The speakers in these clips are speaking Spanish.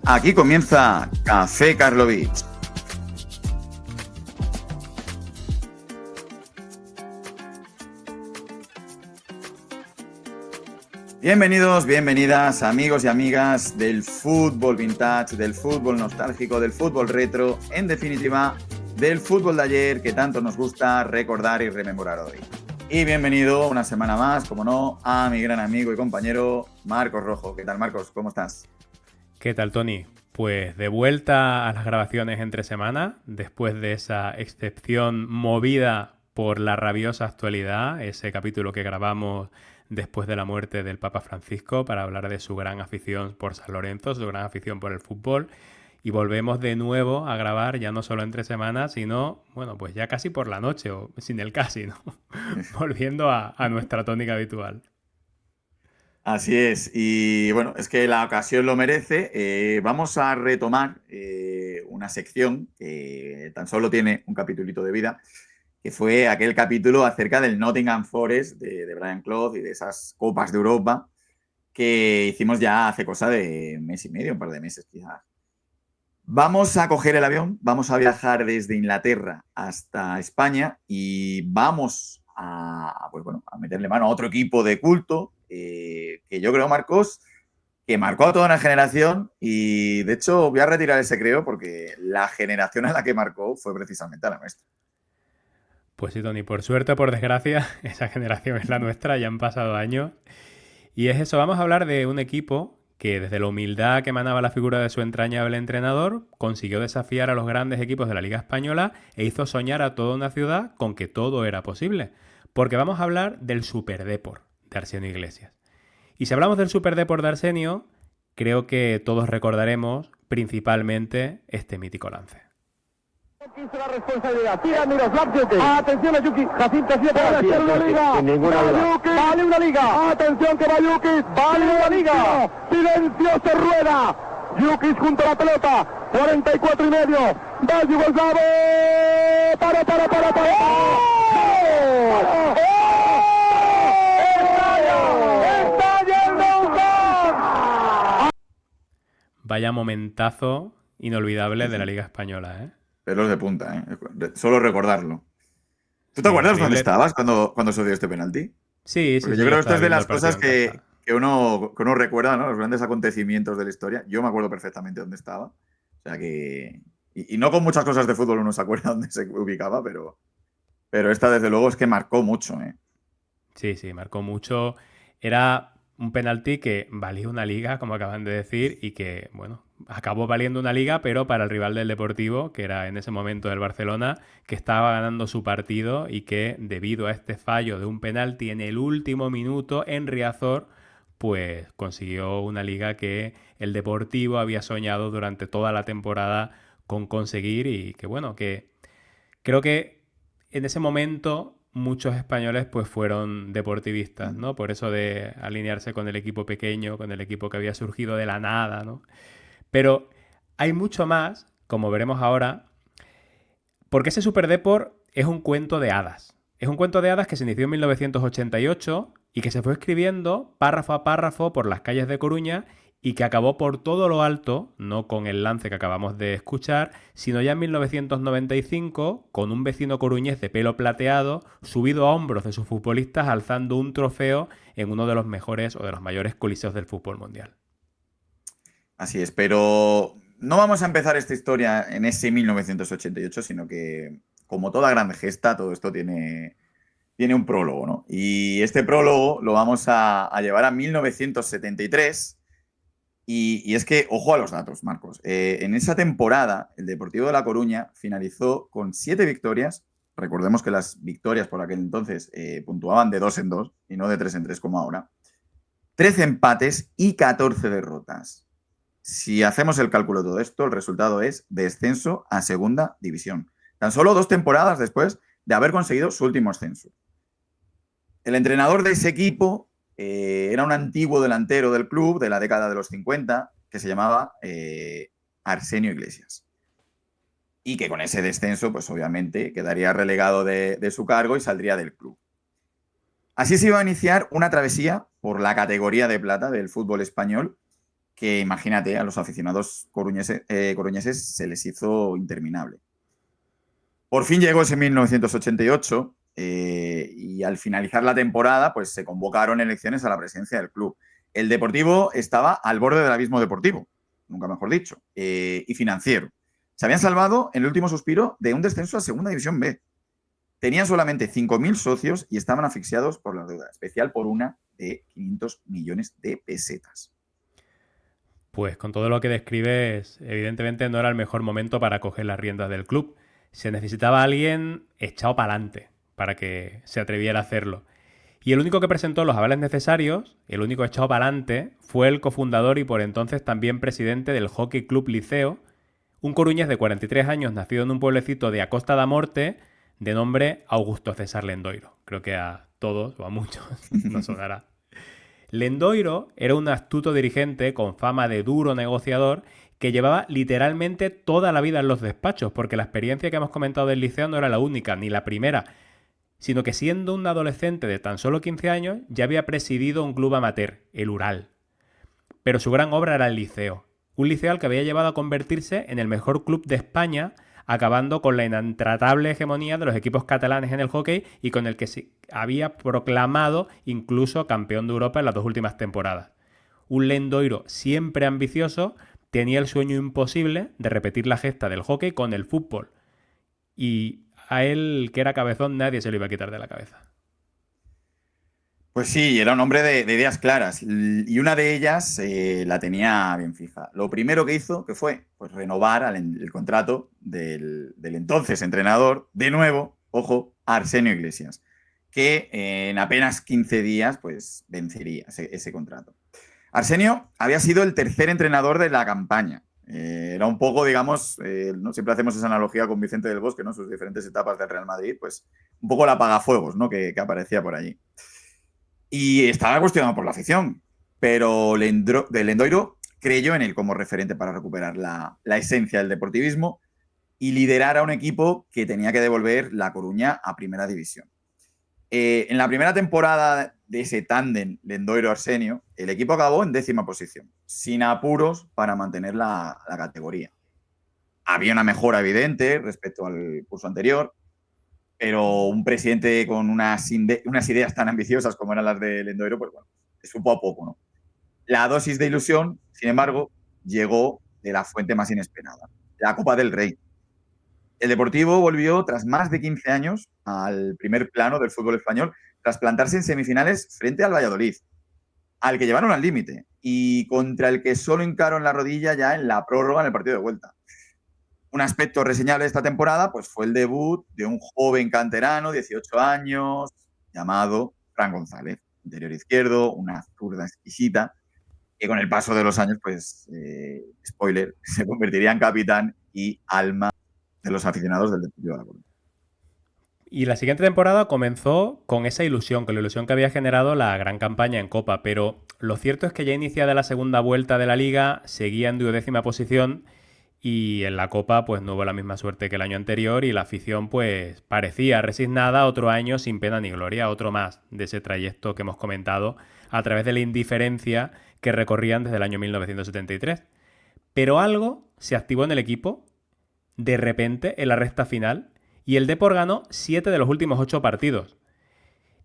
Aquí comienza Café Karlovich. Bienvenidos, bienvenidas, amigos y amigas del fútbol vintage, del fútbol nostálgico, del fútbol retro, en definitiva, del fútbol de ayer que tanto nos gusta recordar y rememorar hoy. Y bienvenido una semana más, como no, a mi gran amigo y compañero Marcos Rojo. ¿Qué tal, Marcos? ¿Cómo estás? ¿Qué tal, Tony? Pues de vuelta a las grabaciones entre semana, después de esa excepción movida por la rabiosa actualidad, ese capítulo que grabamos después de la muerte del Papa Francisco para hablar de su gran afición por San Lorenzo, su gran afición por el fútbol. Y volvemos de nuevo a grabar ya no solo entre semanas, sino, bueno, pues ya casi por la noche, o sin el casi, ¿no? Volviendo a nuestra tónica habitual. Así es, y bueno, es que la ocasión lo merece. Vamos a retomar una sección que tan solo tiene un capitulito de vida, que fue aquel capítulo acerca del Nottingham Forest de Brian Clough y de esas Copas de Europa que hicimos ya hace cosa de mes y medio, un par de meses quizás. Vamos a coger el avión, vamos a viajar desde Inglaterra hasta España y vamos pues bueno, a meterle mano a otro equipo de culto que yo creo, Marcos, que marcó a toda una generación y de hecho voy a retirar ese creo porque la generación a la que marcó fue precisamente a la nuestra. Pues sí, Tony, por suerte o por desgracia, esa generación es la nuestra, ya han pasado años. Y es eso, vamos a hablar de un equipo que desde la humildad que emanaba la figura de su entrañable entrenador, consiguió desafiar a los grandes equipos de la Liga Española e hizo soñar a toda una ciudad con que todo era posible. Porque vamos a hablar del Superdepor de Arsenio Iglesias. Y si hablamos del Superdepor de Arsenio, creo que todos recordaremos principalmente este mítico lance. Quiso la responsabilidad, tira Miroslav Jukic. Atención a Jukic, Jacinto Siete para hacer una liga. Sin ninguna duda. Vale una liga. Atención que va Jukic, vale una liga. Silencio, se rueda. Jukic junto a la pelota, 44 y medio. Va Yugoslavo. Para. ¡Oh! ¡Estalla el Ronda! Vaya momentazo inolvidable de la Liga Española, ¿eh? Pelos de punta, solo recordarlo. ¿Tú te Sí, acuerdas dónde increíble. estabas cuando se dio este penalti? Sí, Porque yo creo yo que esto estaba es de viendo las el partido cosas en casa. que uno recuerda, ¿no? Los grandes acontecimientos de la historia. Yo me acuerdo perfectamente dónde estaba. O sea que. Y no con muchas cosas de fútbol uno se acuerda dónde se ubicaba, pero esta desde luego es que marcó mucho, ¿eh? Sí, marcó mucho. Era un penalti que valía una liga, como acaban de decir, y que, bueno, acabó valiendo una liga, pero para el rival del Deportivo, que era en ese momento el Barcelona, que estaba ganando su partido y que, debido a este fallo de un penalti en el último minuto en Riazor, pues consiguió una liga que el Deportivo había soñado durante toda la temporada con conseguir y que, bueno, que creo que en ese momento muchos españoles pues fueron deportivistas, ¿no? Por eso de alinearse con el equipo pequeño, con el equipo que había surgido de la nada, ¿no? Pero hay mucho más, como veremos ahora, porque ese Superdeport es un cuento de hadas. Es un cuento de hadas que se inició en 1988 y que se fue escribiendo párrafo a párrafo por las calles de Coruña y que acabó por todo lo alto, no con el lance que acabamos de escuchar, sino ya en 1995 con un vecino coruñés de pelo plateado subido a hombros de sus futbolistas alzando un trofeo en uno de los mejores o de los mayores coliseos del fútbol mundial. Así es, pero no vamos a empezar esta historia en ese 1988, sino que, como toda gran gesta, todo esto tiene un prólogo, ¿no? Y este prólogo lo vamos a llevar a 1973. Y es que, ojo a los datos, Marcos. En esa temporada, el Deportivo de La Coruña finalizó con 7 victorias. Recordemos que las victorias por aquel entonces puntuaban de 2 en 2 y no de 3 en 3 como ahora. 13 empates y 14 derrotas. Si hacemos el cálculo de todo esto, el resultado es descenso a segunda división. Tan solo 2 temporadas después de haber conseguido su último ascenso. El entrenador de ese equipo era un antiguo delantero del club de la década de los 50 que se llamaba Arsenio Iglesias. Y que con ese descenso, pues obviamente quedaría relegado de su cargo y saldría del club. Así se iba a iniciar una travesía por la categoría de plata del fútbol español que imagínate, a los aficionados coruñeses se les hizo interminable. Por fin llegó ese 1988 y al finalizar la temporada pues se convocaron elecciones a la presidencia del club. El Deportivo estaba al borde del abismo deportivo, nunca mejor dicho, y financiero. Se habían salvado en el último suspiro de un descenso a Segunda División B. Tenían solamente 5.000 socios y estaban asfixiados por la deuda, especial por una de 500 millones de pesetas. Pues con todo lo que describes, evidentemente no era el mejor momento para coger las riendas del club. Se necesitaba alguien echado para adelante para que se atreviera a hacerlo. Y el único que presentó los avales necesarios, el único echado para adelante, fue el cofundador y por entonces también presidente del Hockey Club Liceo, un coruñés de 43 años nacido en un pueblecito de Acosta da Morte de nombre Augusto César Lendoiro. Creo que a todos o a muchos nos sonará. Lendoiro era un astuto dirigente con fama de duro negociador que llevaba literalmente toda la vida en los despachos, porque la experiencia que hemos comentado del liceo no era la única, ni la primera, sino que siendo un adolescente de tan solo 15 años ya había presidido un club amateur, el Ural. Pero su gran obra era el liceo, un liceo al que había llevado a convertirse en el mejor club de España, acabando con la intratable hegemonía de los equipos catalanes en el hockey y con el que se había proclamado incluso campeón de Europa en las 2 últimas temporadas. Un Lendoiro siempre ambicioso tenía el sueño imposible de repetir la gesta del hockey con el fútbol. Y a él, que era cabezón, nadie se lo iba a quitar de la cabeza. Pues sí, era un hombre de ideas claras y una de ellas la tenía bien fija. Lo primero que hizo, que fue pues, renovar el contrato del entonces entrenador, de nuevo, ojo, Arsenio Iglesias, que en apenas 15 días pues, vencería ese contrato. Arsenio había sido el tercer entrenador de la campaña. Era un poco, digamos, ¿no? Siempre hacemos esa analogía con Vicente del Bosque, ¿no? Sus diferentes etapas del Real Madrid, pues un poco el apagafuegos, ¿no? que aparecía por allí. Y estaba cuestionado por la afición, pero Lendoiro creyó en él como referente para recuperar la esencia del deportivismo y liderar a un equipo que tenía que devolver La Coruña a Primera División. En la primera temporada de ese tándem Lendoiro-Arsenio, el equipo acabó en 10ª posición, sin apuros para mantener la categoría. Había una mejora evidente respecto al curso anterior, pero un presidente con unas ideas tan ambiciosas como eran las de Lendoiro, pues bueno, se supo a poco, ¿no? La dosis de ilusión, sin embargo, llegó de la fuente más inesperada, la Copa del Rey. El Deportivo volvió, tras más de 15 años, al primer plano del fútbol español, tras plantarse en semifinales frente al Valladolid, al que llevaron al límite y contra el que solo hincaron la rodilla ya en la prórroga en el partido de vuelta. Un aspecto reseñable de esta temporada pues, fue el debut de un joven canterano, 18 años, llamado Fran González, interior izquierdo, una zurda exquisita, que con el paso de los años, pues, spoiler, se convertiría en capitán y alma de los aficionados del Deportivo de La Coruña. Y la siguiente temporada comenzó con esa ilusión, con la ilusión que había generado la gran campaña en Copa, pero lo cierto es que ya iniciada la segunda vuelta de la Liga, seguía en 12ª posición y en la Copa pues no hubo la misma suerte que el año anterior y la afición pues parecía resignada, otro año sin pena ni gloria, otro más de ese trayecto que hemos comentado a través de la indiferencia que recorrían desde el año 1973. Pero algo se activó en el equipo de repente en la recta final y el Depor ganó 7 de los últimos 8 partidos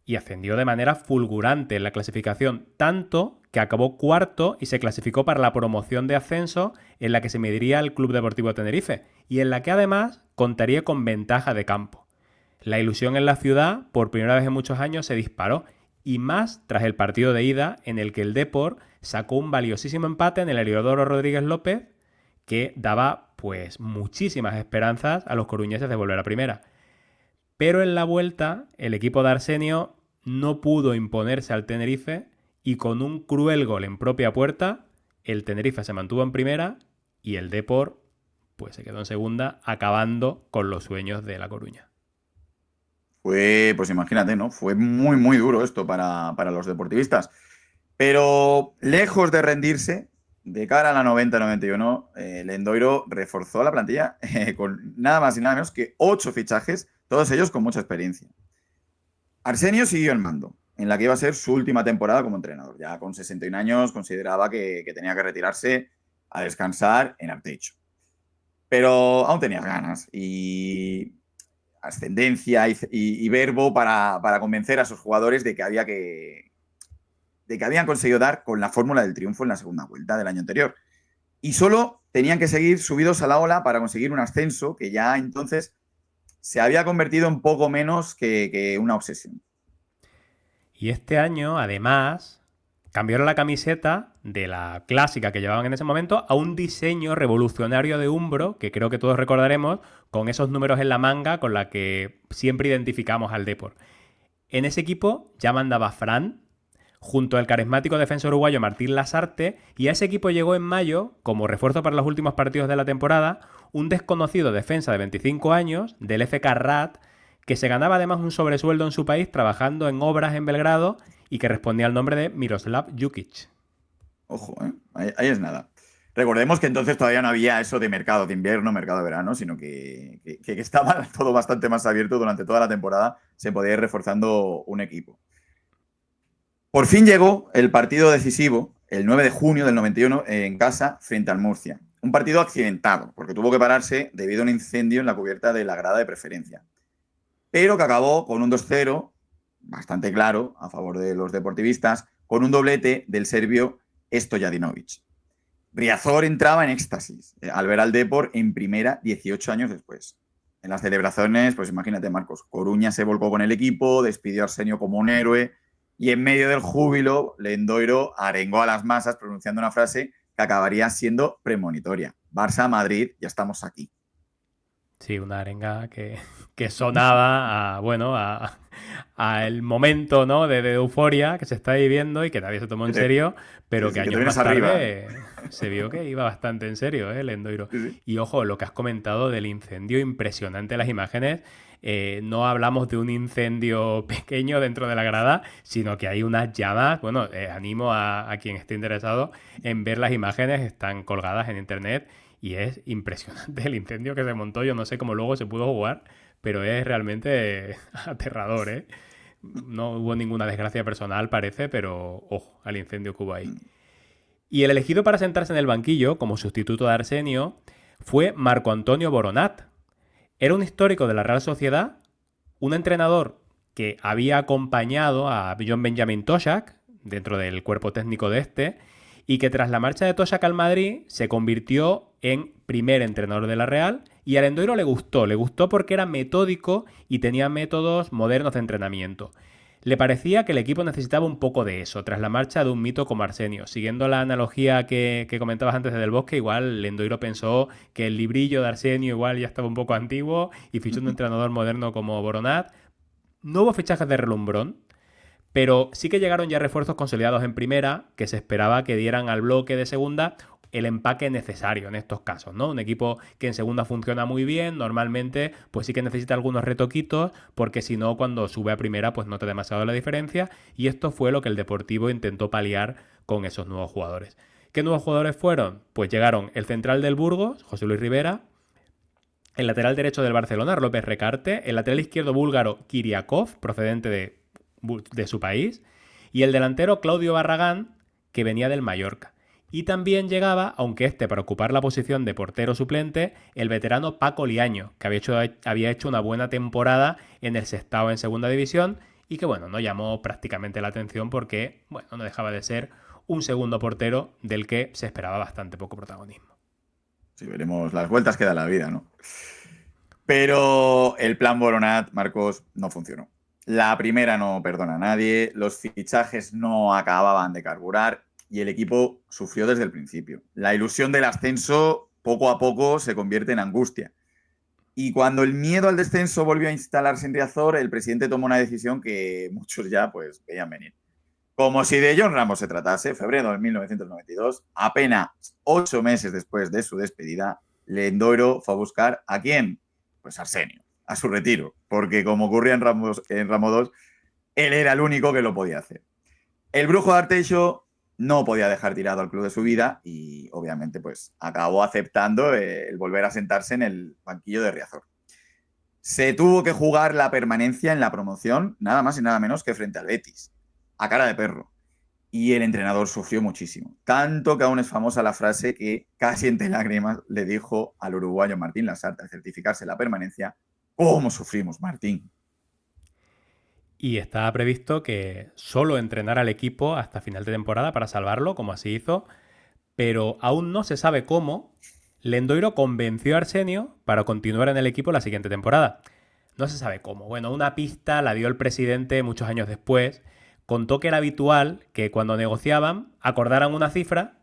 y ascendió de manera fulgurante en la clasificación, tanto que acabó cuarto y se clasificó para la promoción de ascenso en la que se mediría el Club Deportivo Tenerife y en la que además contaría con ventaja de campo. La ilusión en la ciudad por primera vez en muchos años se disparó y más tras el partido de ida en el que el Depor sacó un valiosísimo empate en el Heliodoro Rodríguez López que daba pues muchísimas esperanzas a los coruñeses de volver a primera. Pero en la vuelta el equipo de Arsenio no pudo imponerse al Tenerife y con un cruel gol en propia puerta el Tenerife se mantuvo en primera y el Depor pues se quedó en segunda, acabando con los sueños de La Coruña. Pues imagínate, ¿no? Fue muy, muy duro esto para los deportivistas. Pero lejos de rendirse, de cara a la 90-91, Lendoiro reforzó la plantilla con nada más y nada menos que 8 fichajes, todos ellos con mucha experiencia. Arsenio siguió el mando, en la que iba a ser su última temporada como entrenador. Ya con 61 años consideraba que tenía que retirarse a descansar en Arteixo. Pero aún tenía ganas y ascendencia y verbo para convencer a sus jugadores de que habían conseguido dar con la fórmula del triunfo en la segunda vuelta del año anterior. Y solo tenían que seguir subidos a la ola para conseguir un ascenso que ya entonces se había convertido en poco menos que una obsesión. Y este año, además, cambiaron la camiseta de la clásica que llevaban en ese momento a un diseño revolucionario de Umbro, que creo que todos recordaremos, con esos números en la manga con la que siempre identificamos al Depor. En ese equipo ya mandaba Fran, junto al carismático defensor uruguayo Martín Lasarte, y a ese equipo llegó en mayo, como refuerzo para los últimos partidos de la temporada, un desconocido defensa de 25 años del FK Rat, que se ganaba además un sobresueldo en su país trabajando en obras en Belgrado y que respondía al nombre de Miroslav Jukic. Ojo, ahí es nada. Recordemos que entonces todavía no había eso de mercado de invierno, mercado de verano, sino que estaba todo bastante más abierto durante toda la temporada. Se podía ir reforzando un equipo. Por fin llegó el partido decisivo, el 9 de junio del 91, en casa, frente al Murcia. Un partido accidentado, porque tuvo que pararse debido a un incendio en la cubierta de la grada de preferencia. Pero que acabó con un 2-0, bastante claro, a favor de los deportivistas, con un doblete del serbio Stojadinovic. Riazor entraba en éxtasis al ver al Depor en primera 18 años después. En las celebraciones, pues imagínate, Marcos, Coruña se volcó con el equipo, despidió a Arsenio como un héroe y en medio del júbilo, Lendoiro arengó a las masas pronunciando una frase que acabaría siendo premonitoria. Barça-Madrid, ya estamos aquí. Sí, una arenga que sonaba a el momento, ¿no? de euforia que se está viviendo y que nadie se tomó en serio, pero que años más tarde se vio que iba bastante en serio, el Lendoiro. Sí. Y ojo, lo que has comentado del incendio, impresionante las imágenes. No hablamos de un incendio pequeño dentro de la grada, sino que hay unas llamas. Bueno, animo a quien esté interesado en ver las imágenes, están colgadas en internet. Y es impresionante el incendio que se montó. Yo no sé cómo luego se pudo jugar, pero es realmente aterrador, ¿eh? No hubo ninguna desgracia personal, parece, pero ojo al incendio que hubo ahí. Y el elegido para sentarse en el banquillo, como sustituto de Arsenio, fue Marco Antonio Boronat. Era un histórico de la Real Sociedad, un entrenador que había acompañado a John Benjamin Toshak dentro del cuerpo técnico de este, y que tras la marcha de Toshak al Madrid se convirtió en primer entrenador de la Real, y a Lendoiro le gustó porque era metódico y tenía métodos modernos de entrenamiento. Le parecía que el equipo necesitaba un poco de eso, tras la marcha de un mito como Arsenio. Siguiendo la analogía que comentabas antes de Del Bosque, igual Lendoiro pensó que el librillo de Arsenio igual ya estaba un poco antiguo y fichó un entrenador moderno como Boronat. No hubo fichajes de relumbrón, pero sí que llegaron ya refuerzos consolidados en primera, que se esperaba que dieran al bloque de segunda el empaque necesario en estos casos, ¿no? Un equipo que en segunda funciona muy bien, normalmente pues sí que necesita algunos retoquitos, porque si no, cuando sube a primera pues nota demasiado la diferencia, y esto fue lo que el Deportivo intentó paliar con esos nuevos jugadores. ¿Qué nuevos jugadores fueron? Pues llegaron el central del Burgos, José Luis Rivera, el lateral derecho del Barcelona, López Recarte, el lateral izquierdo búlgaro, Kiriakov, procedente de su país, y el delantero Claudio Barragán, que venía del Mallorca. Y también llegaba, aunque para ocupar la posición de portero suplente, el veterano Paco Liaño, que había hecho una buena temporada en el Sestao en segunda división y que, bueno, no llamó prácticamente la atención porque, bueno, no dejaba de ser un segundo portero del que se esperaba bastante poco protagonismo. Sí, veremos las vueltas que da la vida, ¿no? Pero el plan Boronat, Marcos, no funcionó. La primera no perdona a nadie, los fichajes no acababan de carburar y el equipo sufrió desde el principio. La ilusión del ascenso poco a poco se convierte en angustia. Y cuando el miedo al descenso volvió a instalarse en Riazor, el presidente tomó una decisión que muchos ya pues veían venir. Como si de John Ramos se tratase, febrero de 1992, apenas 8 meses después de su despedida, Lendoiro fue a buscar ¿a quién? Pues a Arsenio, a su retiro, porque como ocurría en Ramo 2, él era el único que lo podía hacer. El brujo de Arteixo no podía dejar tirado al club de su vida y obviamente pues acabó aceptando el volver a sentarse en el banquillo de Riazor. Se tuvo que jugar la permanencia en la promoción nada más y nada menos que frente al Betis. a cara de perro. Y el entrenador sufrió muchísimo. Tanto que aún es famosa la frase que casi entre lágrimas le dijo al uruguayo Martín Lasarte al certificarse la permanencia: ¿cómo sufrimos, Martín? Y estaba previsto que solo entrenara al equipo hasta final de temporada para salvarlo, como así hizo, pero aún no se sabe cómo Lendoiro convenció a Arsenio para continuar en el equipo la siguiente temporada. No se sabe cómo. Bueno, una pista la dio el presidente muchos años después. Contó que era habitual que cuando negociaban acordaran una cifra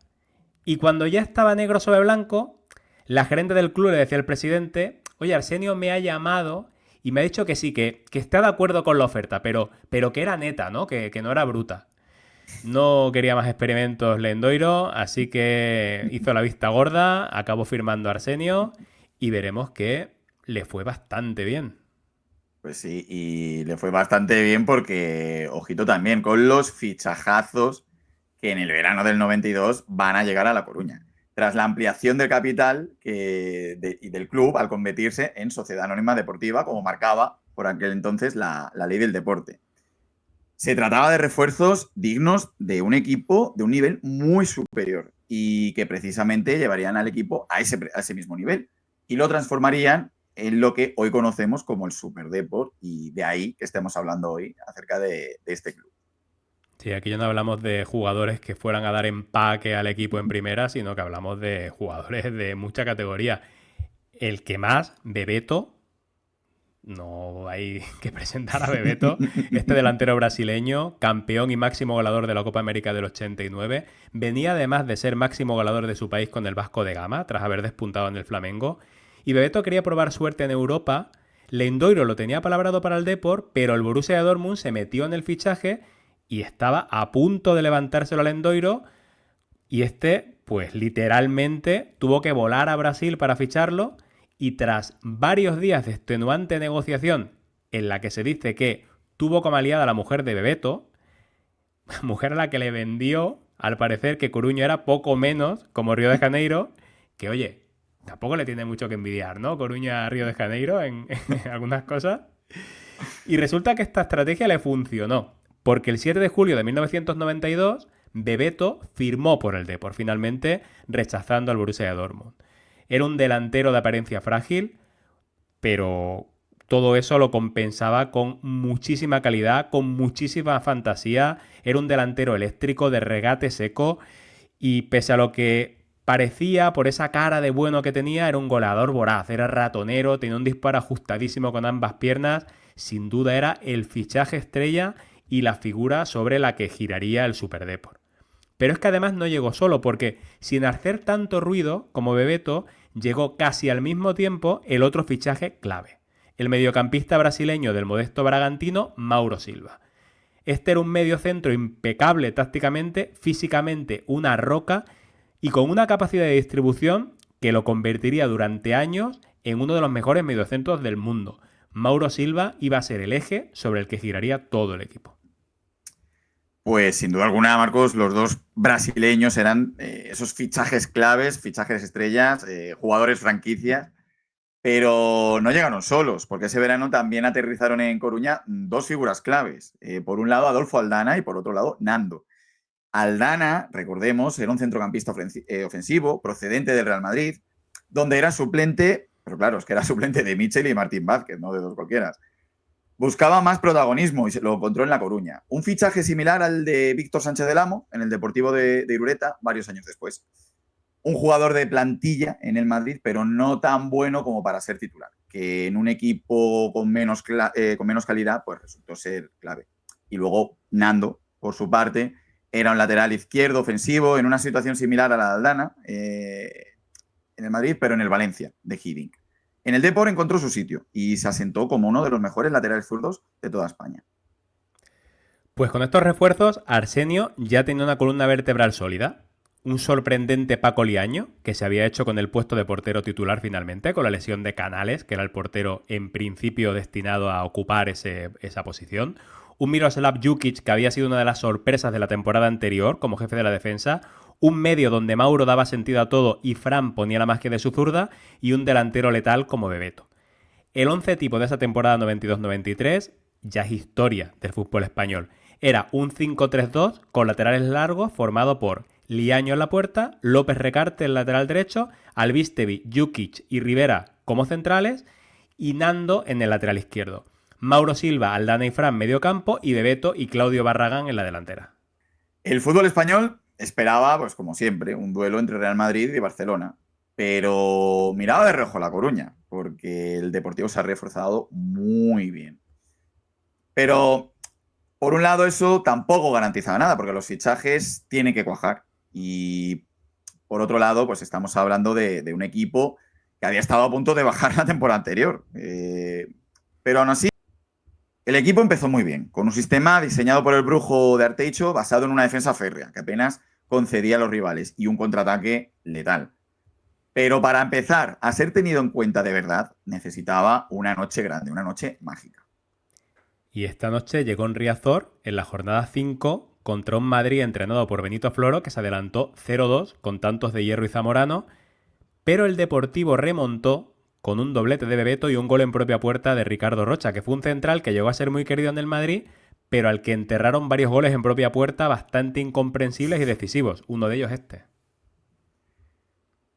y cuando ya estaba negro sobre blanco, la gerente del club le decía al presidente: oye, Arsenio me ha llamado y me ha dicho que sí, que está de acuerdo con la oferta, pero que era neta, ¿no? Que no era bruta. No quería más experimentos Lendoiro, así que hizo la vista gorda, acabó firmando a Arsenio y veremos que le fue bastante bien. Pues sí, y le fue bastante bien porque, ojito también, con los fichajazos que en el verano del 92 van a llegar a La Coruña, tras la ampliación del capital y del club al convertirse en sociedad anónima deportiva, como marcaba por aquel entonces la ley del deporte. Se trataba de refuerzos dignos de un equipo de un nivel muy superior y que precisamente llevarían al equipo a ese mismo nivel y lo transformarían en lo que hoy conocemos como el Superdeport, y de ahí que estemos hablando hoy acerca de este club. Sí, aquí ya no hablamos de jugadores que fueran a dar empaque al equipo en primera, sino que hablamos de jugadores de mucha categoría. El que más, Bebeto, no hay que presentar a Bebeto, este delantero brasileño, campeón y máximo goleador de la Copa América del 89, venía además de ser máximo goleador de su país con el Vasco de Gama, tras haber despuntado en el Flamengo, y Bebeto quería probar suerte en Europa. Lendoiro lo tenía palabrado para el Depor, pero el Borussia Dortmund se metió en el fichaje y estaba a punto de levantárselo a Lendoiro, y este, pues literalmente, tuvo que volar a Brasil para ficharlo. Y tras varios días de extenuante negociación en la que se dice que tuvo como aliada a la mujer de Bebeto, mujer a la que le vendió, al parecer, que Coruña era poco menos como Río de Janeiro, que oye, tampoco le tiene mucho que envidiar, ¿no? Coruña a Río de Janeiro en algunas cosas. Y resulta que esta estrategia le funcionó, porque el 7 de julio de 1992 Bebeto firmó por el Depor, finalmente rechazando al Borussia Dortmund. Era un delantero de apariencia frágil, pero todo eso lo compensaba con muchísima calidad, con muchísima fantasía. Era un delantero eléctrico de regate seco y pese a lo que parecía por esa cara de bueno que tenía, era un goleador voraz, era ratonero, tenía un disparo ajustadísimo con ambas piernas. Sin duda era el fichaje estrella y la figura sobre la que giraría el Superdeport. Pero es que además no llegó solo, porque sin hacer tanto ruido como Bebeto, llegó casi al mismo tiempo el otro fichaje clave, el mediocampista brasileño del modesto Bragantino, Mauro Silva. Este era un mediocentro impecable tácticamente, físicamente una roca y con una capacidad de distribución que lo convertiría durante años en uno de los mejores mediocentros del mundo. Mauro Silva iba a ser el eje sobre el que giraría todo el equipo. Pues sin duda alguna, Marcos, los dos brasileños eran esos fichajes claves, fichajes estrellas, jugadores franquicias, pero no llegaron solos, porque ese verano también aterrizaron en Coruña dos figuras claves. Por un lado, Adolfo Aldana y por otro lado, Nando. Aldana, recordemos, era un centrocampista ofensivo procedente del Real Madrid, donde era suplente, pero claro, es que era suplente de Michel y Martín Vázquez, no de dos cualquiera. Buscaba más protagonismo y se lo encontró en La Coruña. Un fichaje similar al de Víctor Sánchez del Amo en el Deportivo de Irureta varios años después. Un jugador de plantilla en el Madrid, pero no tan bueno como para ser titular, que en un equipo con menos calidad pues resultó ser clave. Y luego Nando, por su parte, era un lateral izquierdo ofensivo en una situación similar a la de Aldana en el Madrid, pero en el Valencia de Hiddink. En el Depor encontró su sitio y se asentó como uno de los mejores laterales zurdos de toda España. Pues con estos refuerzos, Arsenio ya tenía una columna vertebral sólida. Un sorprendente Paco Liaño, que se había hecho con el puesto de portero titular finalmente, con la lesión de Canales, que era el portero en principio destinado a ocupar esa posición. Un Miroslav Jukic, que había sido una de las sorpresas de la temporada anterior como jefe de la defensa. Un medio donde Mauro daba sentido a todo y Fran ponía la magia de su zurda, y un delantero letal como Bebeto. El once tipo de esa temporada 92-93 ya es historia del fútbol español. era un 5-3-2 con laterales largos formado por Liaño en la puerta, López Recarte en el lateral derecho, Albistevi, Jukic y Rivera como centrales y Nando en el lateral izquierdo. Mauro Silva, Aldana y Fran medio campo y Bebeto y Claudio Barragán en la delantera. El fútbol español esperaba, pues como siempre, un duelo entre Real Madrid y Barcelona, pero miraba de reojo La Coruña, porque el Deportivo se ha reforzado muy bien. Pero, por un lado, eso tampoco garantizaba nada, porque los fichajes tienen que cuajar. Y, por otro lado, pues estamos hablando de un equipo que había estado a punto de bajar la temporada anterior. Pero aún así, el equipo empezó muy bien, con un sistema diseñado por el brujo de Arteicho basado en una defensa férrea, que apenas concedía a los rivales, y un contraataque letal. Pero para empezar a ser tenido en cuenta de verdad, necesitaba una noche grande, una noche mágica. Y esta noche llegó en Riazor, en la jornada 5, contra un Madrid entrenado por Benito Floro, que se adelantó 0-2 con tantos de Hierro y Zamorano, pero el Deportivo remontó con un doblete de Bebeto y un gol en propia puerta de Ricardo Rocha, que fue un central que llegó a ser muy querido en el Madrid, pero al que enterraron varios goles en propia puerta bastante incomprensibles y decisivos, uno de ellos este.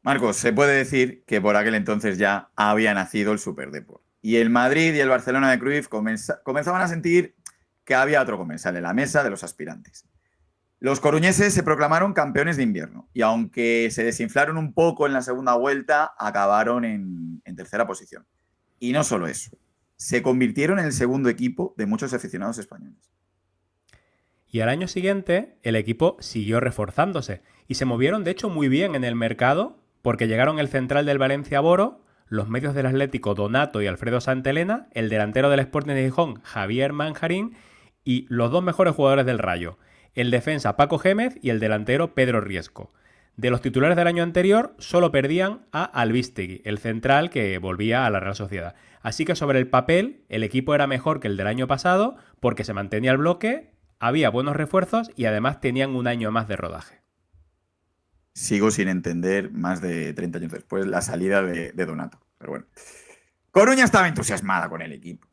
Marcos, se puede decir que por aquel entonces ya había nacido el Superdeport. Y el Madrid y el Barcelona de Cruyff comenzaban a sentir que había otro comensal en la mesa de los aspirantes. Los coruñeses se proclamaron campeones de invierno y aunque se desinflaron un poco en la segunda vuelta, acabaron en tercera posición. Y no solo eso, se convirtieron en el segundo equipo de muchos aficionados españoles. Y al año siguiente el equipo siguió reforzándose y se movieron de hecho muy bien en el mercado porque llegaron el central del Valencia Boro, los medios del Atlético Donato y Alfredo Santelena, el delantero del Sporting de Gijón Javier Manjarín y los dos mejores jugadores del Rayo, el defensa Paco Gémez y el delantero Pedro Riesco. De los titulares del año anterior solo perdían a Albistegui, el central que volvía a la Real Sociedad. Así que sobre el papel el equipo era mejor que el del año pasado porque se mantenía el bloque, había buenos refuerzos y además tenían un año más de rodaje. Sigo sin entender, más de 30 años después, la salida de Donato. Pero bueno. Coruña estaba entusiasmada con el equipo.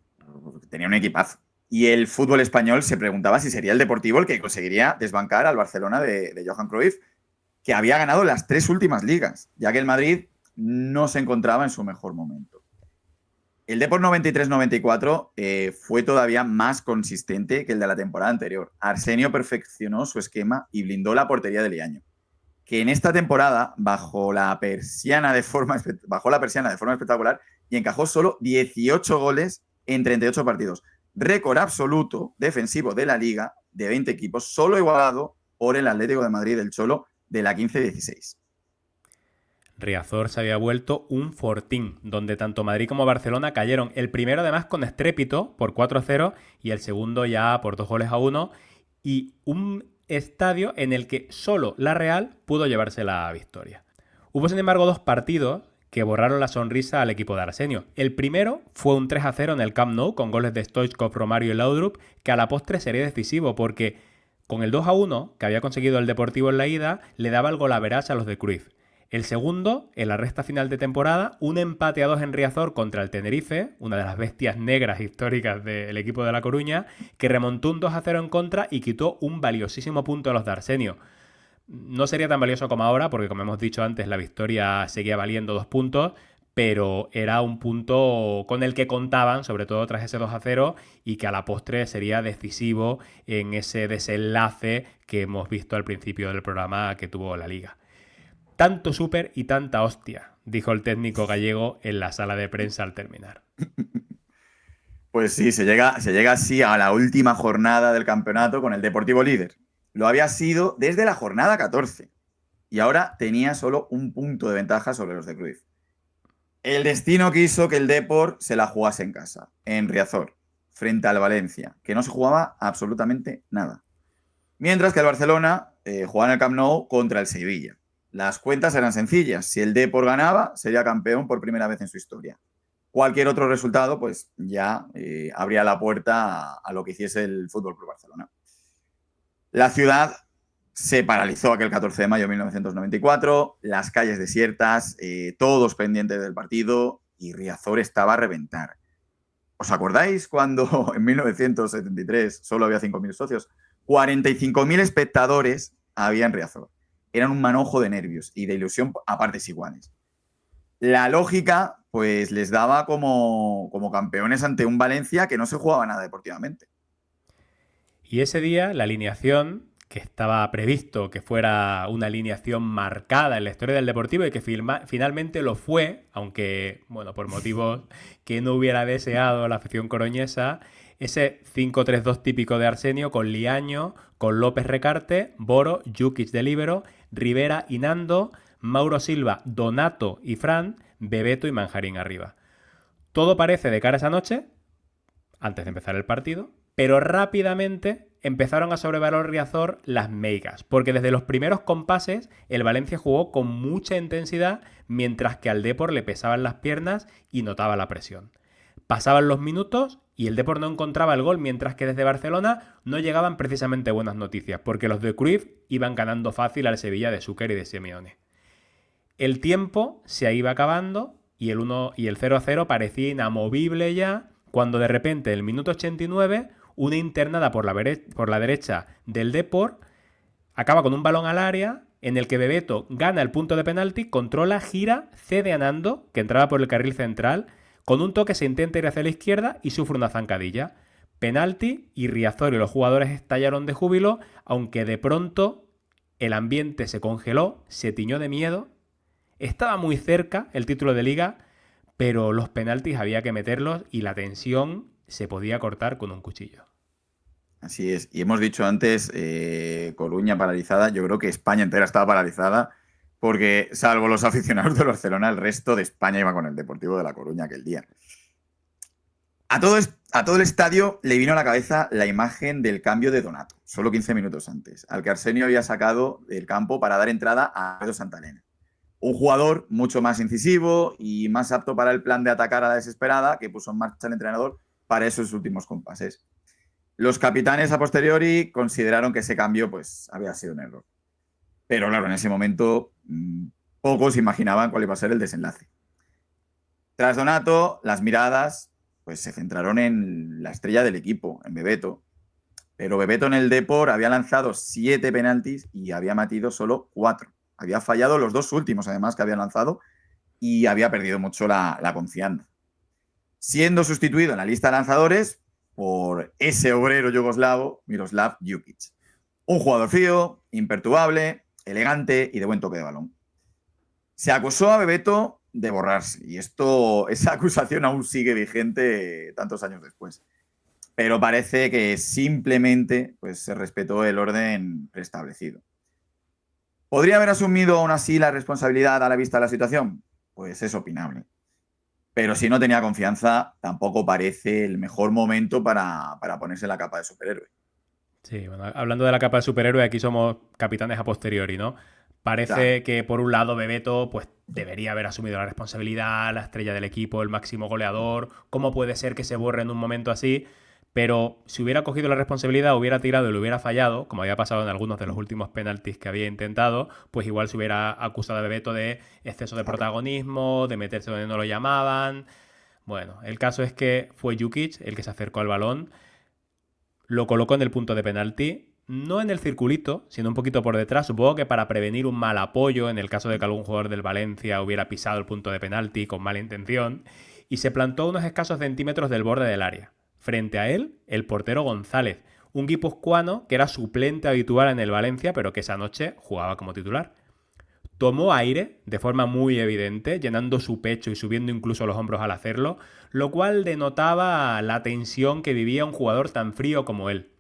Tenía un equipazo. Y el fútbol español se preguntaba si sería el Deportivo el que conseguiría desbancar al Barcelona de Johan Cruyff, que había ganado las 3 últimas ligas, ya que el Madrid no se encontraba en su mejor momento. El Depor 93-94 fue todavía más consistente que el de la temporada anterior. Arsenio perfeccionó su esquema y blindó la portería de Liaño, que en esta temporada bajó la persiana de forma espectacular y encajó solo 18 goles en 38 partidos. Récord absoluto defensivo de la Liga de 20 equipos, solo igualado por el Atlético de Madrid del Cholo de la 15-16. Riazor se había vuelto un fortín, donde tanto Madrid como Barcelona cayeron. El primero además con estrépito por 4-0 y el segundo ya por 2-1 y un estadio en el que solo la Real pudo llevarse la victoria. Hubo sin embargo 2 partidos que borraron la sonrisa al equipo de Arsenio. El primero fue un 3-0 en el Camp Nou con goles de Stoichkov, Romario y Laudrup, que a la postre sería decisivo porque con el 2-1 que había conseguido el Deportivo en la ida le daba el golaveras a los de Cruyff. El segundo, en la recta final de temporada, un empate a 2 en Riazor contra el Tenerife, una de las bestias negras históricas del equipo de La Coruña, que remontó un 2-0 en contra y quitó un valiosísimo punto a los de Arsenio. No sería tan valioso como ahora, porque como hemos dicho antes, la victoria seguía valiendo 2 puntos, pero era un punto con el que contaban, sobre todo tras ese 2-0, y que a la postre sería decisivo en ese desenlace que hemos visto al principio del programa que tuvo la Liga. Tanto súper y tanta hostia, dijo el técnico gallego en la sala de prensa al terminar. Pues sí, se llega así a la última jornada del campeonato con el Deportivo líder. Lo había sido desde la jornada 14 y ahora tenía solo un punto de ventaja sobre los de Cruyff. El destino quiso que el Depor se la jugase en casa, en Riazor, frente al Valencia, que no se jugaba absolutamente nada. Mientras que el Barcelona jugaba en el Camp Nou contra el Sevilla. Las cuentas eran sencillas. Si el Depor ganaba, sería campeón por primera vez en su historia. Cualquier otro resultado, pues ya abría la puerta a lo que hiciese el Fútbol Club Barcelona. La ciudad se paralizó aquel 14 de mayo de 1994, las calles desiertas, todos pendientes del partido y Riazor estaba a reventar. ¿Os acordáis cuando en 1973 solo había 5.000 socios? 45.000 espectadores había en Riazor. Eran un manojo de nervios y de ilusión a partes iguales. La lógica, pues, les daba como campeones ante un Valencia que no se jugaba nada deportivamente. Y ese día la alineación, que estaba previsto que fuera una alineación marcada en la historia del Deportivo y que finalmente lo fue, aunque, bueno, por motivos que no hubiera deseado la afición coruñesa, ese 5-3-2 típico de Arsenio con Liaño, con López Recarte, Boro, Jukic de líbero, Rivera y Nando, Mauro Silva, Donato y Fran, Bebeto y Manjarín arriba. Todo parece de cara a esa noche, antes de empezar el partido, pero rápidamente empezaron a sobrevalar Riazor las meigas, porque desde los primeros compases el Valencia jugó con mucha intensidad, mientras que al Depor le pesaban las piernas y notaba la presión. Pasaban los minutos y el Depor no encontraba el gol, mientras que desde Barcelona no llegaban precisamente buenas noticias, porque los de Cruyff iban ganando fácil al Sevilla de Súquer y de Simeone. El tiempo se iba acabando y el 0-0 parecía inamovible ya, cuando de repente, en el minuto 89, una internada por la derecha del Depor acaba con un balón al área en el que Bebeto gana el punto de penalti, controla, gira, cede a Nando, que entraba por el carril central, con un toque se intenta ir hacia la izquierda y sufre una zancadilla. Penalti, y Riazor y los jugadores estallaron de júbilo, aunque de pronto el ambiente se congeló, se tiñó de miedo. Estaba muy cerca el título de Liga, pero los penaltis había que meterlos y la tensión se podía cortar con un cuchillo. Así es. Y hemos dicho antes, Coruña paralizada. Yo creo que España entera estaba paralizada porque, salvo los aficionados de Barcelona, el resto de España iba con el Deportivo de La Coruña aquel día. A todo el estadio le vino a la cabeza la imagen del cambio de Donato, solo 15 minutos antes, al que Arsenio había sacado del campo para dar entrada a Alfredo Santalena. Un jugador mucho más incisivo y más apto para el plan de atacar a la desesperada que puso en marcha el entrenador para esos últimos compases. Los capitanes a posteriori consideraron que ese cambio pues, había sido un error. Pero claro, en ese momento pocos imaginaban cuál iba a ser el desenlace. Tras Donato, las miradas pues, se centraron en la estrella del equipo, en Bebeto. Pero Bebeto en el Depor había lanzado 7 penaltis y había metido solo 4. Había fallado los 2 últimos, además, que había lanzado y había perdido mucho la confianza. Siendo sustituido en la lista de lanzadores por ese obrero yugoslavo, Miroslav Jukic. Un jugador frío, imperturbable, elegante y de buen toque de balón. Se acusó a Bebeto de borrarse y esa acusación aún sigue vigente tantos años después. Pero parece que simplemente pues, se respetó el orden preestablecido. ¿Podría haber asumido aún así la responsabilidad a la vista de la situación? Pues es opinable. Pero si no tenía confianza, tampoco parece el mejor momento para ponerse la capa de superhéroe. Sí, bueno, hablando de la capa de superhéroe, aquí somos capitanes a posteriori, ¿no? Parece que, por un lado, Bebeto pues, debería haber asumido la responsabilidad, la estrella del equipo, el máximo goleador. ¿Cómo puede ser que se borre en un momento así? Pero si hubiera cogido la responsabilidad, hubiera tirado y lo hubiera fallado, como había pasado en algunos de los últimos penaltis que había intentado, pues igual se hubiera acusado a Bebeto de exceso de protagonismo, de meterse donde no lo llamaban. Bueno, el caso es que fue Jukic el que se acercó al balón, lo colocó en el punto de penalti, no en el circulito, sino un poquito por detrás, supongo que para prevenir un mal apoyo en el caso de que algún jugador del Valencia hubiera pisado el punto de penalti con mala intención, y se plantó a unos escasos centímetros del borde del área. Frente a él, el portero González, un guipuzcoano que era suplente habitual en el Valencia, pero que esa noche jugaba como titular. Tomó aire de forma muy evidente, llenando su pecho y subiendo incluso los hombros al hacerlo, lo cual denotaba la tensión que vivía un jugador tan frío como él.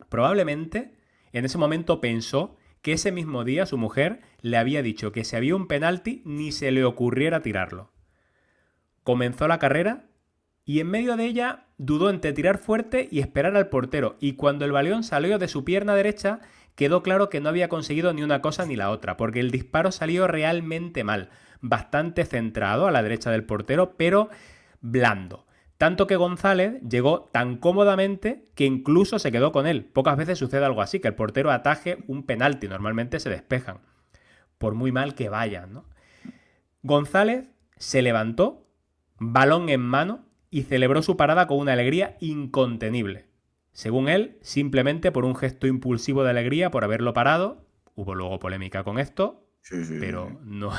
Probablemente, en ese momento pensó que ese mismo día su mujer le había dicho que si había un penalti ni se le ocurriera tirarlo. Comenzó la carrera y en medio de ella dudó entre tirar fuerte y esperar al portero, y cuando el balón salió de su pierna derecha quedó claro que no había conseguido ni una cosa ni la otra, porque el disparo salió realmente mal, bastante centrado a la derecha del portero, pero blando. Tanto que González llegó tan cómodamente que incluso se quedó con él. Pocas veces sucede algo así, que el portero ataje un penalti, normalmente se despejan, por muy mal que vayan, ¿no? González se levantó, balón en mano, y celebró su parada con una alegría incontenible. según él, simplemente por un gesto impulsivo de alegría por haberlo parado. Hubo luego polémica con esto, pero no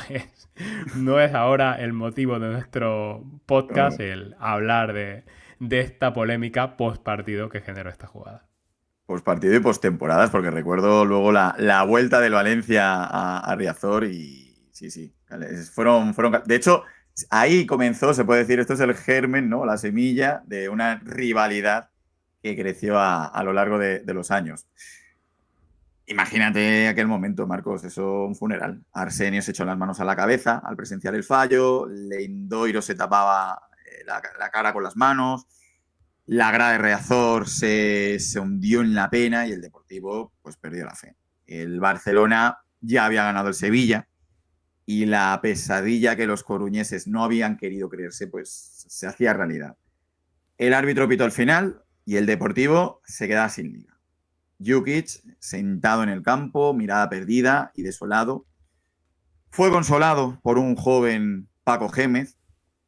es ahora el motivo de nuestro podcast el hablar de esta polémica post partido que generó esta jugada. Post partido y post temporadas, porque recuerdo luego la vuelta del Valencia a Riazor y sí. Fueron. De hecho, ahí comenzó, se puede decir, esto es el germen, ¿no? La semilla de una rivalidad que creció a lo largo de los años. Imagínate aquel momento, Marcos, eso un funeral. Arsenio se echó las manos a la cabeza al presenciar el fallo, Lendoiro se tapaba la cara con las manos, la grada de Riazor se hundió en la pena y el Deportivo pues perdió la fe. El Barcelona ya había ganado el Sevilla y la pesadilla que los coruñeses no habían querido creerse pues se hacía realidad. El árbitro pitó al final y el Deportivo se quedaba sin liga. Jukic, sentado en el campo, mirada perdida y desolado, fue consolado por un joven Paco Gémez.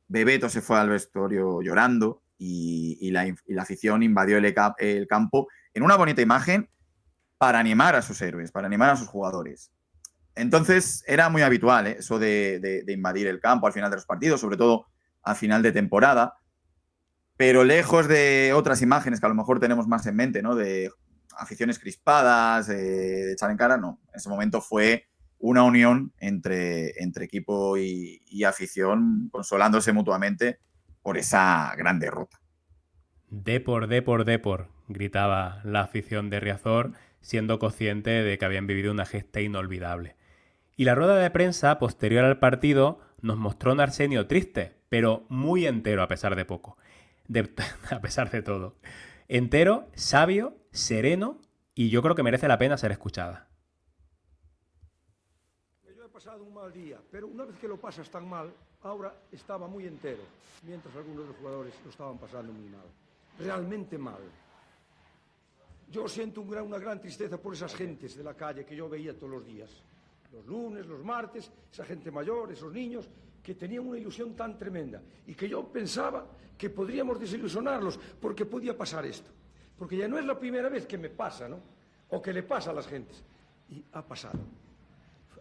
Bebeto se fue al vestuario llorando y la afición invadió el campo en una bonita imagen para animar a sus héroes, para animar a sus jugadores. Entonces era muy habitual eso de invadir el campo al final de los partidos, sobre todo al final de temporada, pero lejos de otras imágenes que a lo mejor tenemos más en mente, ¿no? De aficiones crispadas, de echar en cara, no. En ese momento fue una unión entre equipo y afición, consolándose mutuamente por esa gran derrota. Depor, gritaba la afición de Riazor, siendo consciente de que habían vivido una gesta inolvidable. Y la rueda de prensa posterior al partido nos mostró un Arsenio triste, pero muy entero a pesar de poco. A pesar de todo. Entero, sabio, sereno, y yo creo que merece la pena ser escuchada. Yo he pasado un mal día, pero una vez que lo pasas tan mal, ahora estaba muy entero, mientras algunos de los jugadores lo estaban pasando muy mal, realmente mal. Yo siento una gran tristeza por esas gentes de la calle que yo veía todos los días, los lunes, los martes, esa gente mayor, esos niños que tenían una ilusión tan tremenda y que yo pensaba que podríamos desilusionarlos porque podía pasar esto. Porque ya no es la primera vez que me pasa, ¿no? O que le pasa a las gentes. Y ha pasado.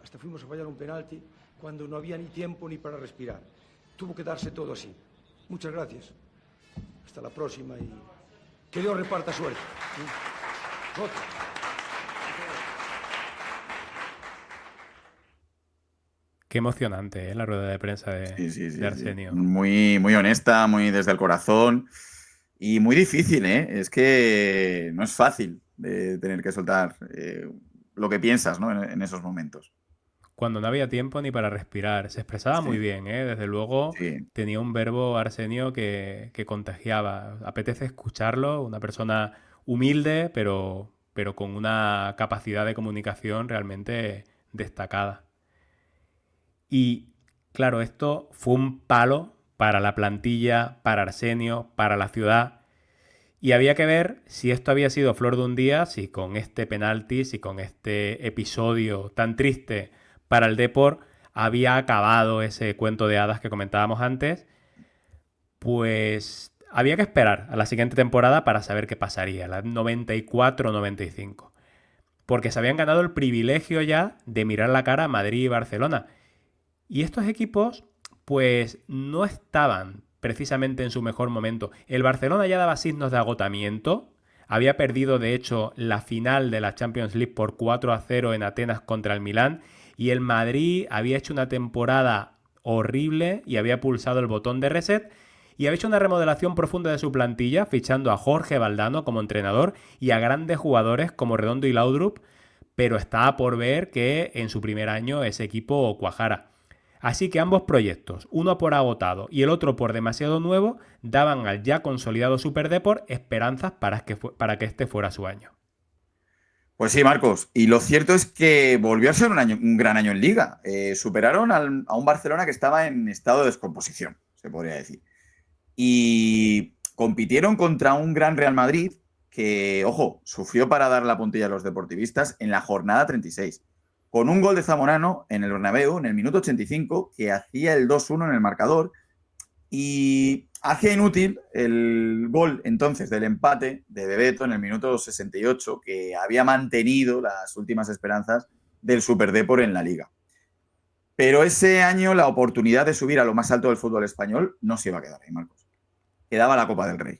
Hasta fuimos a fallar un penalti cuando no había ni tiempo ni para respirar. Tuvo que darse todo así. Muchas gracias. Hasta la próxima y que Dios reparta suerte. Qué emocionante, la rueda de prensa de Arsenio. Sí. Muy, muy honesta, muy desde el corazón y muy difícil, ¿eh? Es que no es fácil de tener que soltar lo que piensas, ¿no? en esos momentos. Cuando no había tiempo ni para respirar. Se expresaba muy bien, ¿eh? Desde luego tenía un verbo Arsenio que contagiaba. Apetece escucharlo, una persona humilde, pero con una capacidad de comunicación realmente destacada. Y claro, esto fue un palo para la plantilla, para Arsenio, para la ciudad. Y había que ver si esto había sido flor de un día, si con este penalti, si con este episodio tan triste para el Depor había acabado ese cuento de hadas que comentábamos antes. Pues había que esperar a la siguiente temporada para saber qué pasaría, la 94-95. Porque se habían ganado el privilegio ya de mirar la cara a Madrid y Barcelona. Y estos equipos, pues, no estaban precisamente en su mejor momento. El Barcelona ya daba signos de agotamiento. Había perdido, de hecho, la final de la Champions League por 4-0 en Atenas contra el Milán. Y el Madrid había hecho una temporada horrible y había pulsado el botón de reset. Y había hecho una remodelación profunda de su plantilla, fichando a Jorge Valdano como entrenador y a grandes jugadores como Redondo y Laudrup. Pero estaba por ver que en su primer año ese equipo cuajara. Así que ambos proyectos, uno por agotado y el otro por demasiado nuevo, daban al ya consolidado Super Depor esperanzas para que este fuera su año. Pues sí, Marcos. Y lo cierto es que volvió a ser un gran año en Liga. Superaron a un Barcelona que estaba en estado de descomposición, se podría decir. Y compitieron contra un gran Real Madrid que, ojo, sufrió para dar la puntilla a los deportivistas en la jornada 36. Con un gol de Zamorano en el Bernabéu, en el minuto 85, que hacía el 2-1 en el marcador. Y hacía inútil el gol entonces del empate de Bebeto en el minuto 68, que había mantenido las últimas esperanzas del Super Depor en la Liga. Pero ese año la oportunidad de subir a lo más alto del fútbol español no se iba a quedar ahí, Marcos. Quedaba la Copa del Rey.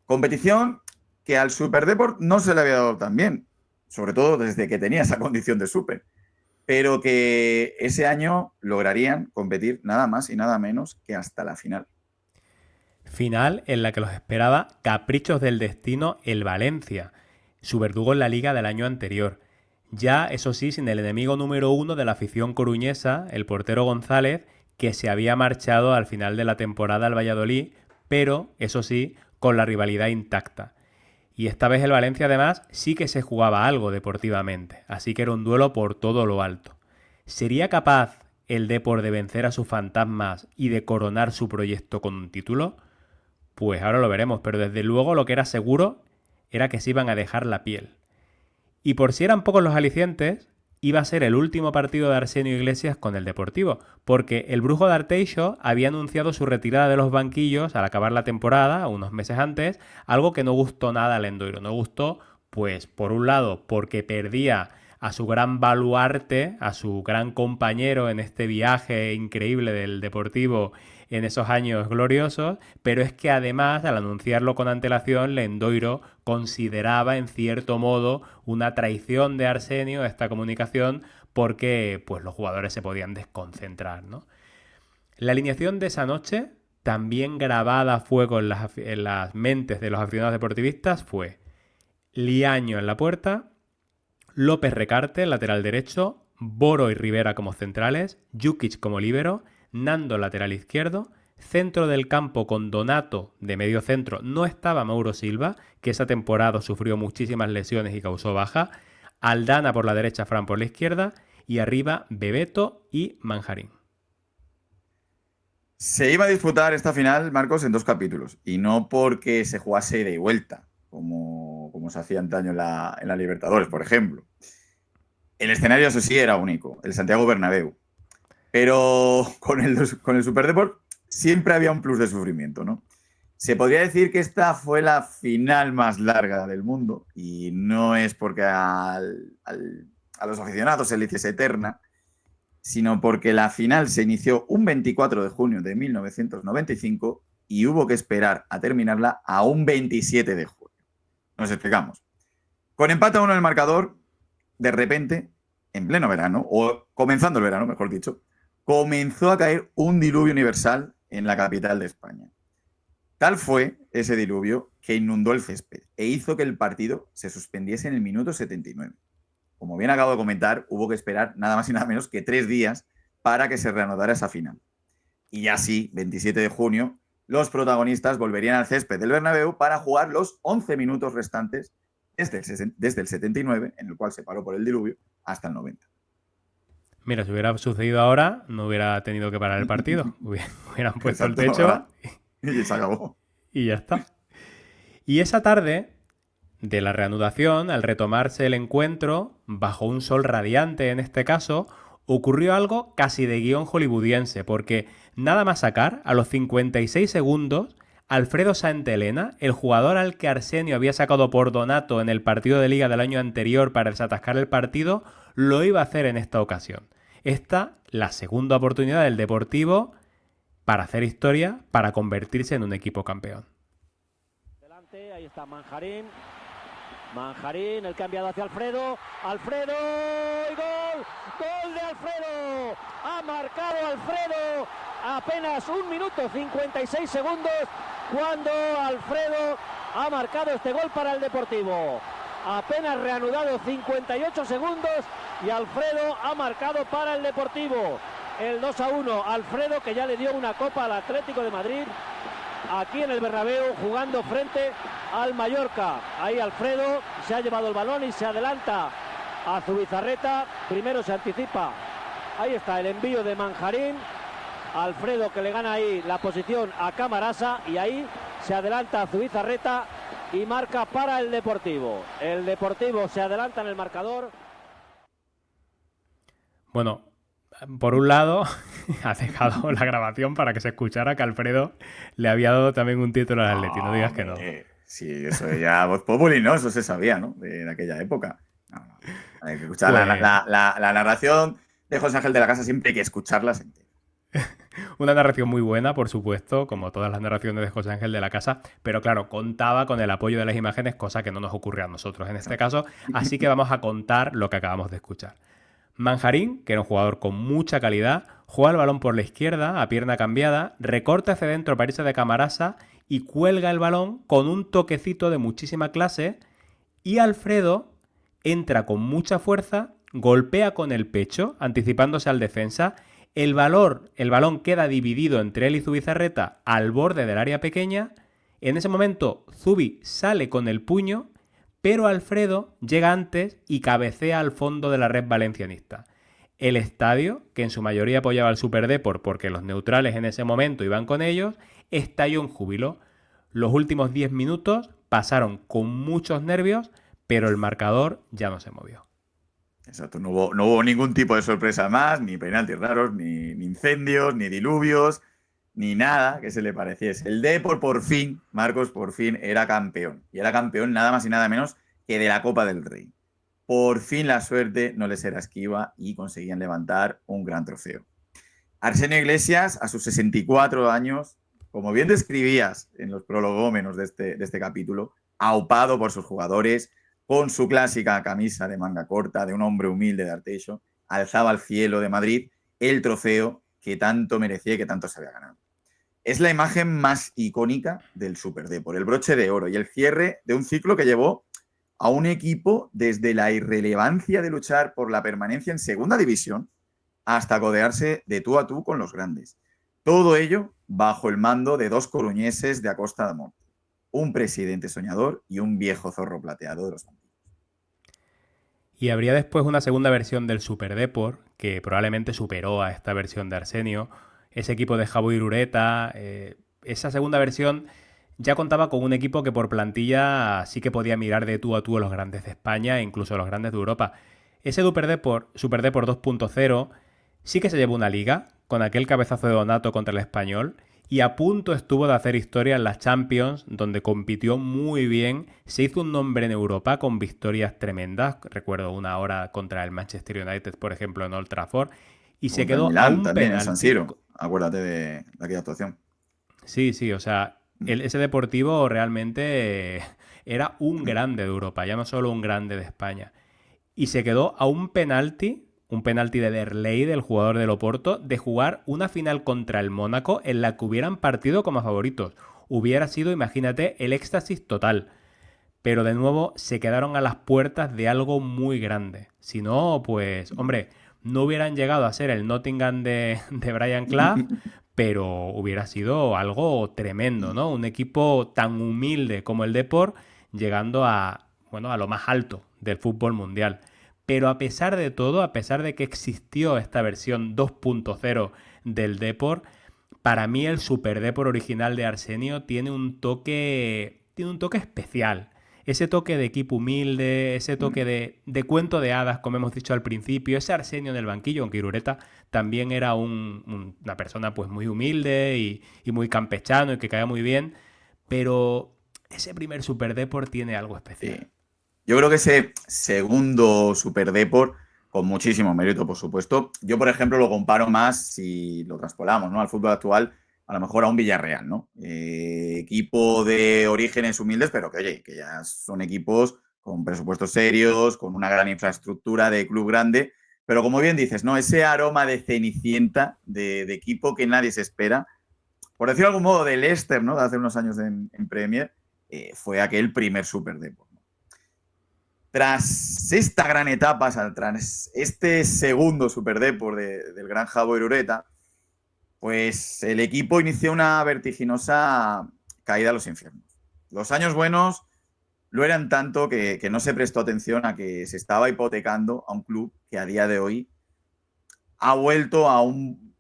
Competición que al Super Depor no se le había dado tan bien, sobre todo desde que tenía esa condición de Super, pero que ese año lograrían competir nada más y nada menos que hasta la final. Final en la que los esperaba caprichos del destino el Valencia, su verdugo en la Liga del año anterior. Ya, eso sí, sin el enemigo número 1 de la afición coruñesa, el portero González, que se había marchado al final de la temporada al Valladolid, pero, eso sí, con la rivalidad intacta. Y esta vez el Valencia, además, sí que se jugaba algo deportivamente, así que era un duelo por todo lo alto. ¿Sería capaz el Depor de vencer a sus fantasmas y de coronar su proyecto con un título? Pues ahora lo veremos, pero desde luego lo que era seguro era que se iban a dejar la piel. Y por si eran pocos los alicientes, iba a ser el último partido de Arsenio Iglesias con el Deportivo, porque el Brujo de Arteixo había anunciado su retirada de los banquillos al acabar la temporada, unos meses antes, algo que no gustó nada al Endoiro. No gustó, pues, por un lado, porque perdía a su gran baluarte, a su gran compañero en este viaje increíble del Deportivo en esos años gloriosos, pero es que además, al anunciarlo con antelación, Lendoiro consideraba en cierto modo una traición de Arsenio esta comunicación porque pues, los jugadores se podían desconcentrar, ¿no? La alineación de esa noche, también grabada a fuego en las mentes de los aficionados deportivistas, fue Liaño en la puerta, López Recarte, lateral derecho, Boro y Rivera como centrales, Jukic como líbero, Nando lateral izquierdo, centro del campo con Donato de medio centro. No estaba Mauro Silva, que esa temporada sufrió muchísimas lesiones y causó baja, Aldana por la derecha, Fran por la izquierda y arriba Bebeto y Manjarín. Se iba a disputar esta final, Marcos, en 2 capítulos y no porque se jugase de vuelta, como se hacía antaño en la Libertadores, por ejemplo. El escenario, eso sí, era único, el Santiago Bernabéu. Pero con el Super Depor siempre había un plus de sufrimiento, ¿no? Se podría decir que esta fue la final más larga del mundo y no es porque a los aficionados se le hiciese eterna, sino porque la final se inició un 24 de junio de 1995 y hubo que esperar a terminarla a un 27 de junio. Nos explicamos. Con empate a 1 en el marcador, de repente, en pleno verano, o comenzando el verano, mejor dicho, comenzó a caer un diluvio universal en la capital de España. Tal fue ese diluvio que inundó el césped e hizo que el partido se suspendiese en el minuto 79. Como bien acabo de comentar, hubo que esperar nada más y nada menos que 3 días para que se reanudara esa final. Y así, 27 de junio, los protagonistas volverían al césped del Bernabéu para jugar los 11 minutos restantes desde el 79, en el cual se paró por el diluvio, hasta el 90. Mira, si hubiera sucedido ahora, no hubiera tenido que parar el partido. Hubieran puesto el techo y se acabó. Y ya está. Y esa tarde de la reanudación, al retomarse el encuentro, bajo un sol radiante en este caso, ocurrió algo casi de guión hollywoodiense, porque nada más sacar, a los 56 segundos, Alfredo Santelena, el jugador al que Arsenio había sacado por Donato en el partido de Liga del año anterior para desatascar el partido, lo iba a hacer en esta ocasión. Esta, la segunda oportunidad del Deportivo para hacer historia, para convertirse en un equipo campeón. Delante, ahí está Manjarín. Manjarín, el cambiado hacia Alfredo. Alfredo y gol. Gol de Alfredo. Ha marcado Alfredo. Apenas 1 minuto 56 segundos cuando Alfredo ha marcado este gol para el Deportivo. Apenas reanudado 58 segundos y Alfredo ha marcado para el Deportivo. El 2-1, Alfredo, que ya le dio una copa al Atlético de Madrid aquí en el Bernabéu, jugando frente al Mallorca. Ahí Alfredo se ha llevado el balón y se adelanta a Zubizarreta. Primero se anticipa. Ahí está el envío de Manjarín. Alfredo, que le gana ahí la posición a Camarasa, y ahí se adelanta a Zubizarreta y marca para el Deportivo. El Deportivo se adelanta en el marcador. Bueno, por un lado, ha dejado la grabación para que se escuchara que Alfredo le había dado también un título al Atleti, no digas que no. Sí, eso ya voz populi, ¿no? Eso se sabía, ¿no? De aquella época. No. Hay que escuchar Pues- la narración de José Ángel de la Casa, siempre hay que escucharlas entera. Una narración muy buena, por supuesto, como todas las narraciones de José Ángel de la Casa, pero claro, contaba con el apoyo de las imágenes, cosa que no nos ocurre a nosotros en este caso, así que vamos a contar lo que acabamos de escuchar. Manjarín, que era un jugador con mucha calidad, juega el balón por la izquierda, a pierna cambiada, recorta hacia dentro para irse de Camarasa y cuelga el balón con un toquecito de muchísima clase y Alfredo entra con mucha fuerza, golpea con el pecho, anticipándose al defensa. El balón queda dividido entre él y Zubizarreta al borde del área pequeña. En ese momento, Zubi sale con el puño, pero Alfredo llega antes y cabecea al fondo de la red valencianista. El estadio, que en su mayoría apoyaba al Super Depor porque los neutrales en ese momento iban con ellos, estalló en júbilo. Los últimos 10 minutos pasaron con muchos nervios, pero el marcador ya no se movió. Exacto, no hubo ningún tipo de sorpresa más, ni penaltis raros, ni incendios, ni diluvios, ni nada que se le pareciese. El Depor por fin, Marcos, por fin era campeón. Y era campeón nada más y nada menos que de la Copa del Rey. Por fin la suerte no les era esquiva y conseguían levantar un gran trofeo. Arsenio Iglesias, a sus 64 años, como bien describías en los prolegómenos de este capítulo, aupado por sus jugadores, con su clásica camisa de manga corta de un hombre humilde de Arteixo, alzaba al cielo de Madrid el trofeo que tanto merecía y que tanto se había ganado. Es la imagen más icónica del Super Depor, el broche de oro y el cierre de un ciclo que llevó a un equipo desde la irrelevancia de luchar por la permanencia en segunda división hasta codearse de tú a tú con los grandes. Todo ello bajo el mando de dos coruñeses de Acosta de Monte, un presidente soñador y un viejo zorro plateado de los antiguos. Y habría después una segunda versión del Super Depor, que probablemente superó a esta versión de Arsenio. Ese equipo de Jabo Irureta, esa segunda versión ya contaba con un equipo que por plantilla sí que podía mirar de tú a tú a los grandes de España e incluso a los grandes de Europa. Ese Super Depor 2.0 sí que se llevó una liga con aquel cabezazo de Donato contra el Español y a punto estuvo de hacer historia en las Champions, donde compitió muy bien, se hizo un nombre en Europa con victorias tremendas, recuerdo una hora contra el Manchester United, por ejemplo, en Old Trafford, y se quedó Milán, a un también penalti. en San Siro, acuérdate de aquella actuación. Sí, o sea, ese Deportivo realmente era un grande de Europa, ya no solo un grande de España. Y se quedó a un penalti de Derlei, del jugador del Oporto, de jugar una final contra el Mónaco en la que hubieran partido como favoritos. Hubiera sido, imagínate, el éxtasis total. Pero de nuevo se quedaron a las puertas de algo muy grande. Si no, pues, hombre, no hubieran llegado a ser el Nottingham de Brian Clough, pero hubiera sido algo tremendo, ¿no? Un equipo tan humilde como el Depor, llegando a lo más alto del fútbol mundial. Pero a pesar de todo, a pesar de que existió esta versión 2.0 del Depor, para mí el Super Depor original de Arsenio tiene un toque especial. Ese toque de equipo humilde, ese toque de cuento de hadas, como hemos dicho al principio, ese Arsenio en el banquillo, aunque Irureta también era una persona pues muy humilde y muy campechano y que caía muy bien, pero ese primer Super Depor tiene algo especial. Sí. Yo creo que ese segundo Super Depor, con muchísimo mérito, por supuesto, yo, por ejemplo, lo comparo más, si lo traspolamos, ¿no?, al fútbol actual, a lo mejor a un Villarreal, ¿no? Equipo de orígenes humildes, pero que, oye, que ya son equipos con presupuestos serios, con una gran infraestructura de club grande, pero como bien dices, ¿no?, ese aroma de cenicienta, de equipo que nadie se espera, por decirlo de algún modo, del Leicester, ¿no?, de hace unos años en Premier, fue aquel primer Super Depor. Tras esta gran etapa, tras este segundo Super Depor del gran Jabo Irureta, pues el equipo inició una vertiginosa caída a los infiernos. Los años buenos lo eran tanto que no se prestó atención a que se estaba hipotecando a un club que a día de hoy ha vuelto a un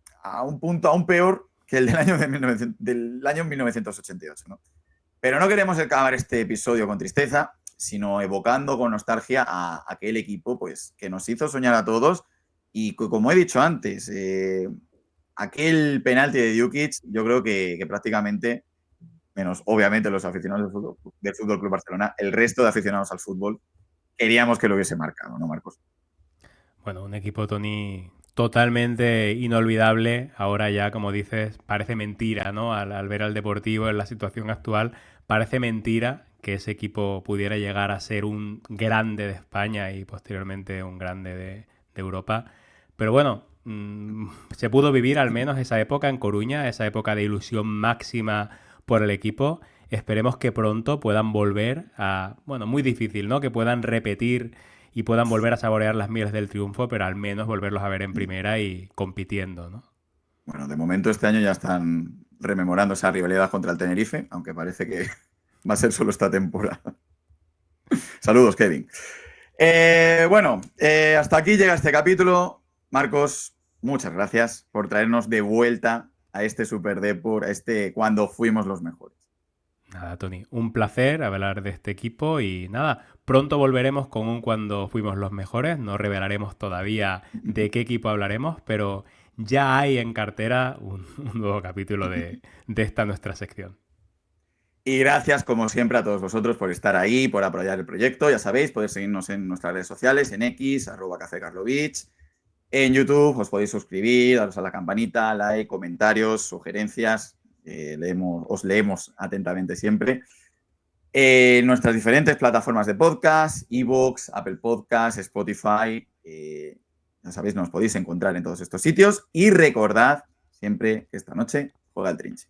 punto aún peor que el del año 1988, ¿no? Pero no queremos acabar este episodio con tristeza, sino evocando con nostalgia a aquel equipo pues, que nos hizo soñar a todos y que, como he dicho antes, aquel penalti de Djukic, yo creo que prácticamente, menos obviamente los aficionados del Fútbol Club Barcelona, el resto de aficionados al fútbol, queríamos que lo hubiese marcado, ¿no, Marcos? Bueno, un equipo, Tony, totalmente inolvidable. Ahora ya, como dices, parece mentira, ¿no? Al ver al Deportivo en la situación actual, parece mentira que ese equipo pudiera llegar a ser un grande de España y posteriormente un grande de Europa. Pero bueno, se pudo vivir al menos esa época en Coruña, esa época de ilusión máxima por el equipo. Esperemos que pronto puedan volver a... Bueno, muy difícil, ¿no? Que puedan repetir y puedan volver a saborear las mieles del triunfo, pero al menos volverlos a ver en primera y compitiendo, ¿no? Bueno, de momento este año ya están rememorando esa rivalidad contra el Tenerife, aunque parece que va a ser solo esta temporada. Saludos, Kevin. Hasta aquí llega este capítulo. Marcos, muchas gracias por traernos de vuelta a este Super Depor, a este cuando fuimos los mejores. Nada, Tony, un placer hablar de este equipo y nada, pronto volveremos con un cuando fuimos los mejores. No revelaremos todavía de qué equipo hablaremos, pero ya hay en cartera un nuevo capítulo de esta nuestra sección. Y gracias, como siempre, a todos vosotros por estar ahí, por apoyar el proyecto. Ya sabéis, podéis seguirnos en nuestras redes sociales, en X, @cafecarlovich. En YouTube os podéis suscribir, daros a la campanita, like, comentarios, sugerencias. Os leemos atentamente siempre. Nuestras diferentes plataformas de podcast, iVoox, Apple Podcasts, Spotify. Ya sabéis, nos podéis encontrar en todos estos sitios. Y recordad siempre que esta noche juega el Trinche.